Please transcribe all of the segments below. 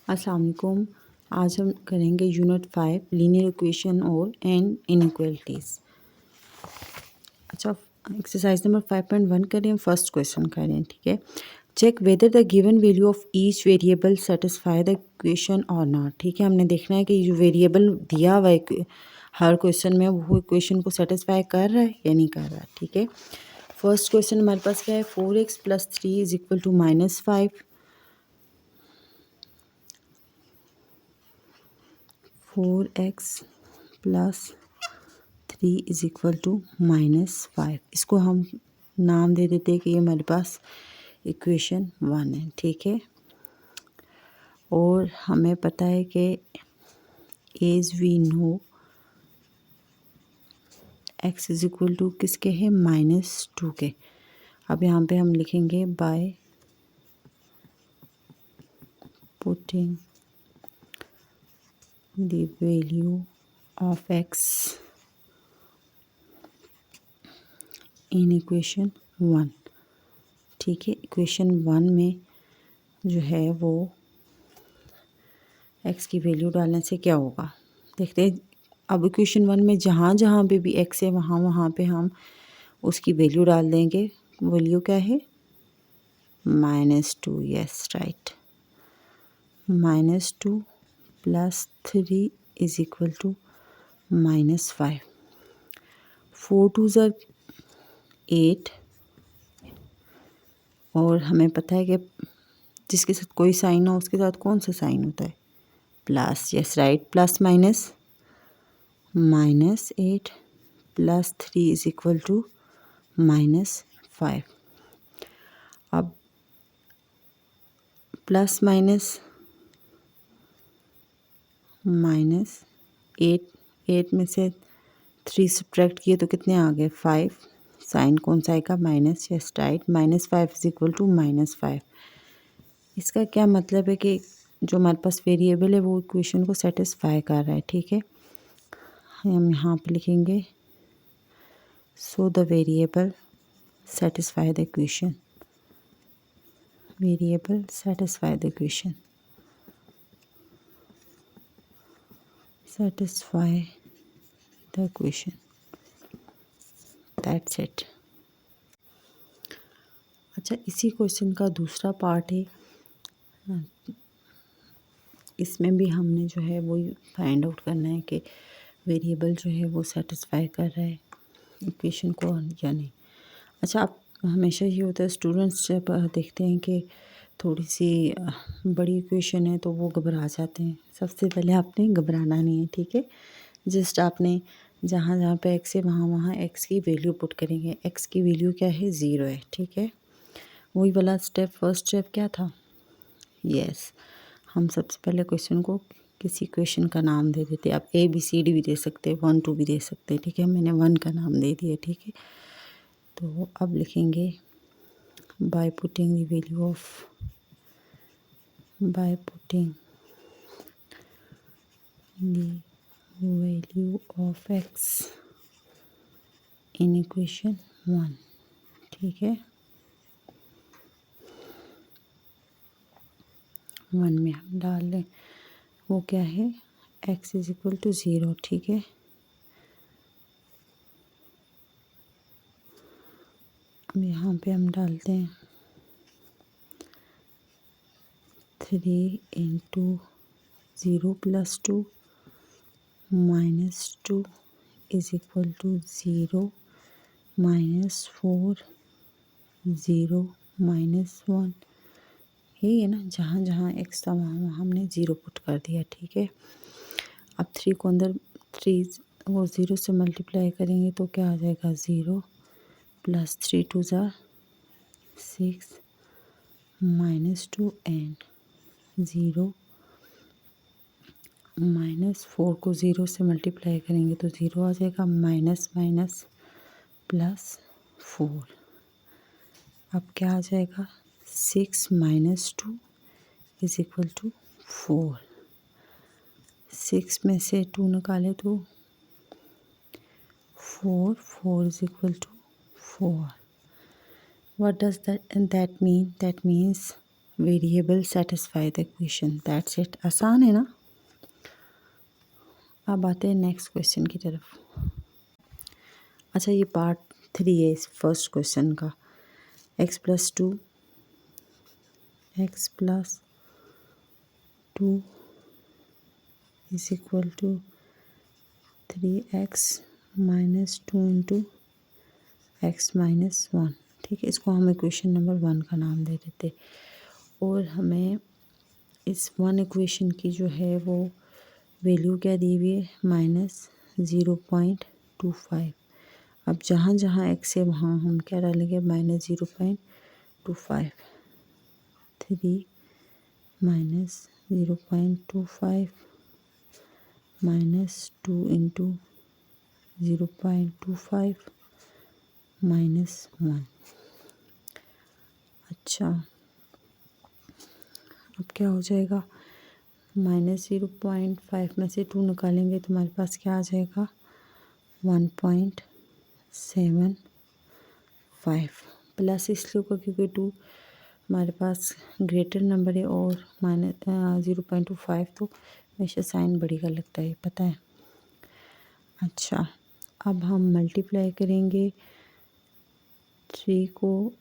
अस्सलाम वालेकुम। आज हम करेंगे यूनिट 5 लीनियर इक्वेशन और एन इनइक्वालिटीज़। अच्छा, एक्सरसाइज नंबर 5.1 करें। फर्स्ट क्वेश्चन करें, ठीक है। Check whether the given value of each variable satisfy the equation और नॉट। ठीक है, हमने देखना है कि जो वेरिएबल दिया हुआ है हर क्वेश्चन में वो इक्वेशन को सेटिस्फाई कर रहा है या नहीं कर रहा है। ठीक है, फर्स्ट क्वेश्चन हमारे पास क्या है, 4x + 3 = -5। 4x + 3 = -5। इसको हम नाम दे देते हैं कि ये हमारे पास इक्वेशन 1 है। ठीक है, और हमें पता है कि एज वी नो x = किसके है, -2 के। अब यहाँ पे हम लिखेंगे by putting the value of x in equation 1। ठीक है, इक्वेशन 1 में जो है वो x की वैल्यू डालने से क्या होगा देखते हैं। अब इक्वेशन 1 में जहाँ जहाँ पे भी x है वहाँ वहाँ पे हम उसकी वैल्यू डाल देंगे। वैल्यू क्या है, -2। Yes right, -2 + 3 = -5। 4 2 ज़ा 8, और हमें पता है कि जिसके साथ कोई साइन हो उसके साथ कौन सा साइन होता है, plus. Yes right, plus minus -8 + 3 = -5। अब प्लस माइनस -8 में से 3 सब्ट्रैक्ट किए तो कितने आ गए, 5। साइन कौन सा आएगा, माइनस। Yes right, -5 = -5। इसका क्या मतलब है कि जो हमारे पास वेरिएबल है वो इक्वेशन को सेटिस्फाई कर रहा है। ठीक है, हम यहाँ पे लिखेंगे सो the variable satisfy the equation, variable satisfy the equation, satisfy the equation, that's it। अच्छा, इसी क्वेश्चन का दूसरा पार्ट है, इसमें भी हमने जो है वो फाइंड आउट करना है कि वेरिएबल जो है वो सेटिस्फाई कर रहा है इक्वेशन को या नहीं। अच्छा, आप हमेशा ये होता है स्टूडेंट्स जब देखते हैं कि थोड़ी सी बड़ी इक्वेशन है तो वो घबरा जाते हैं। सबसे पहले आपने घबराना नहीं है। ठीक है, जस्ट आपने जहाँ जहाँ पे x है वहाँ वहाँ x की वैल्यू पुट करेंगे। x की वैल्यू क्या है, 0 है। ठीक है, वही वाला स्टेप, फर्स्ट स्टेप क्या था, यस हम सबसे पहले क्वेश्चन को किसी क्वेश्चन का नाम दे देते। आप ABCD भी दे सकते हैं, 1 2 भी दे सकते हैं। ठीक है, मैंने 1 का नाम दे दिया। ठीक है, तो अब लिखेंगे by putting the value of x in equation 1। ठीक है, 1 में हम डाल लें वो क्या है, x = 0। ठीक है, अब यहाँ पे हम डालते हैं 3 × 0 + 2 -2 = 0 -4 0 -1। यही है ना, जहाँ जहाँ x था वहाँ वहाँ हमने 0 पुट कर दिया। ठीक है, अब 3 को अंदर 3 वो 0 से मल्टीप्लाई करेंगे तो क्या आ जाएगा, 0 + 3 2 ज़ा 6 -2 एंड 0 -4 को 0 से मल्टीप्लाई करेंगे तो 0 आ जाएगा, माइनस माइनस +4। अब क्या आ जाएगा, 6 - 2 = 4। 6 में से 2 निकाले तो 4 4 = 4। What does that mean? That means variable satisfy the equation, that's it. आसान है ना। अब आते हैं नेक्स्ट क्वेश्चन की तरफ। अच्छा, ये पार्ट 3 है इस फर्स्ट क्वेश्चन का। x + 2 is equal to 3x - 2 into x - 1। ठीक है, इसको हम इक्वेशन नंबर 1 का नाम दे देते। और हमें इस 1 इक्वेशन की जो है वो वैल्यू क्या दी हुई है, -0.25। अब जहाँ जहाँ x है वहाँ हम क्या डालेंगे, -0.25। 3 - 0.25 -2 इंटू 0.25 -1। अच्छा, अब क्या हो जाएगा, -0.5 में से 2 निकालेंगे तो हमारे पास क्या आ जाएगा, 1.75। प्लस इसलिए होगा क्योंकि 2 हमारे पास ग्रेटर नंबर है और -0.25 तो हमेशा साइन बड़ी का लगता है, पता है। अच्छा, अब हम मल्टीप्लाई करेंगे 3 को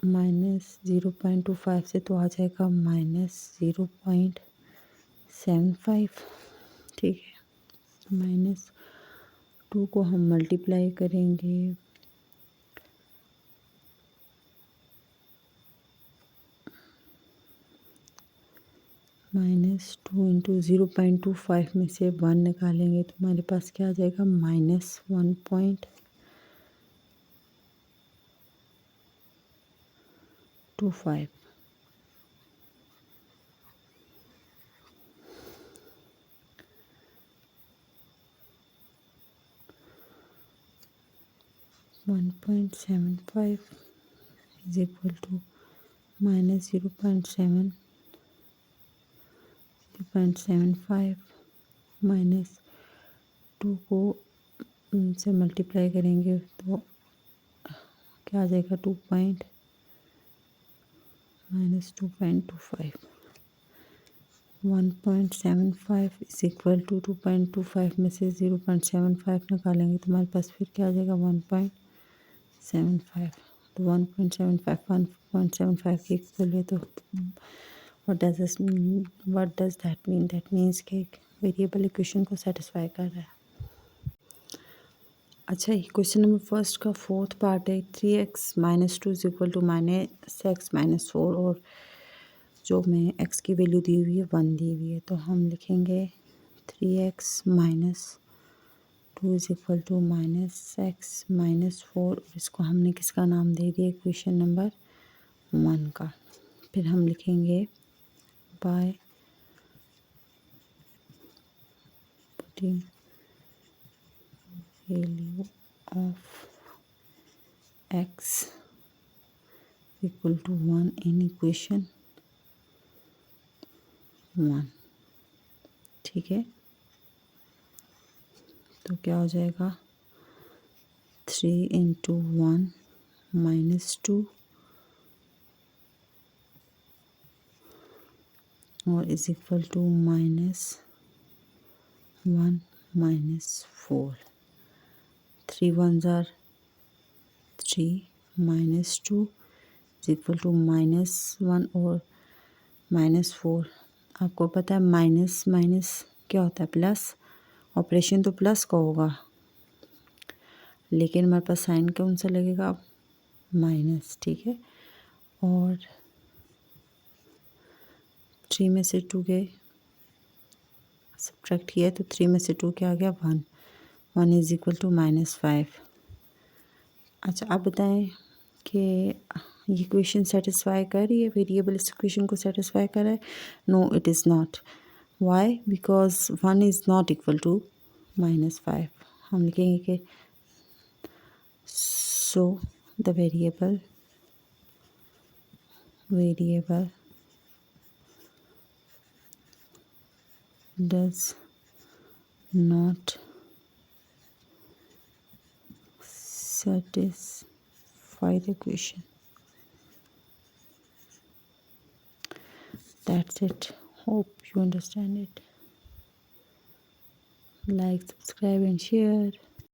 -0.25 से तो आ जाएगा -0.75। ठीक है, -2 को हम मल्टीप्लाई करेंगे -2 इंटू 0.25 में से 1 निकालेंगे तो हमारे पास क्या आ जाएगा, -1.25। -1.75 इज इक्वल टू -0.75 -2 को से मल्टीप्लाई करेंगे तो क्या आ जाएगा, -2.25। 1.75 इज इक्वल टू 2.25 में से 0.75 निकालेंगे तो हमारे पास फिर क्या आ जाएगा, 1.75। तो 1.75 के इक्वल है। तो what does that mean, that means कि वेरिएबल इक्वेशन को सेटिस्फाई कर रहा है। अच्छा, ये क्वेश्चन नंबर फर्स्ट का फोर्थ पार्ट है। 3x - 2 is equal to -x - 4 और जो में x की वैल्यू दी हुई है 1 दी हुई है। तो हम लिखेंगे 3x - 2 is equal to -x - 4। इसको हमने किसका नाम दे दिया, इक्वेशन नंबर 1 का। फिर हम लिखेंगे by putting value of x equal to 1 in equation 1। ठीक है, तो क्या हो जाएगा, 3 इंटू 1 - 2 और is equal to -1 - 4। 3 1s are 3 -2 is equal to -1 और -4। आपको पता है माइनस माइनस क्या होता है, प्लस। ऑपरेशन तो प्लस का होगा लेकिन हमारे पास साइन कौन सा लगेगा, माइनस। ठीक है, और 3 में से 2 गए, सब्ट्रैक्ट किया तो 3 में से 2 क्या आ गया, 1। 1 इज इक्वल टू -5। अच्छा, आप बताएं कि ये इक्वेशन सेटिस्फाई कर रही है, वेरिएबल इस इक्वेशन को सेटिस्फाई कर रहा है। No, it is not. Why, because 1 is not equal to -5। हम लिखेंगे कि so the variable does not satisfy the equation। That's it. Hope you understand it. Like, subscribe and share.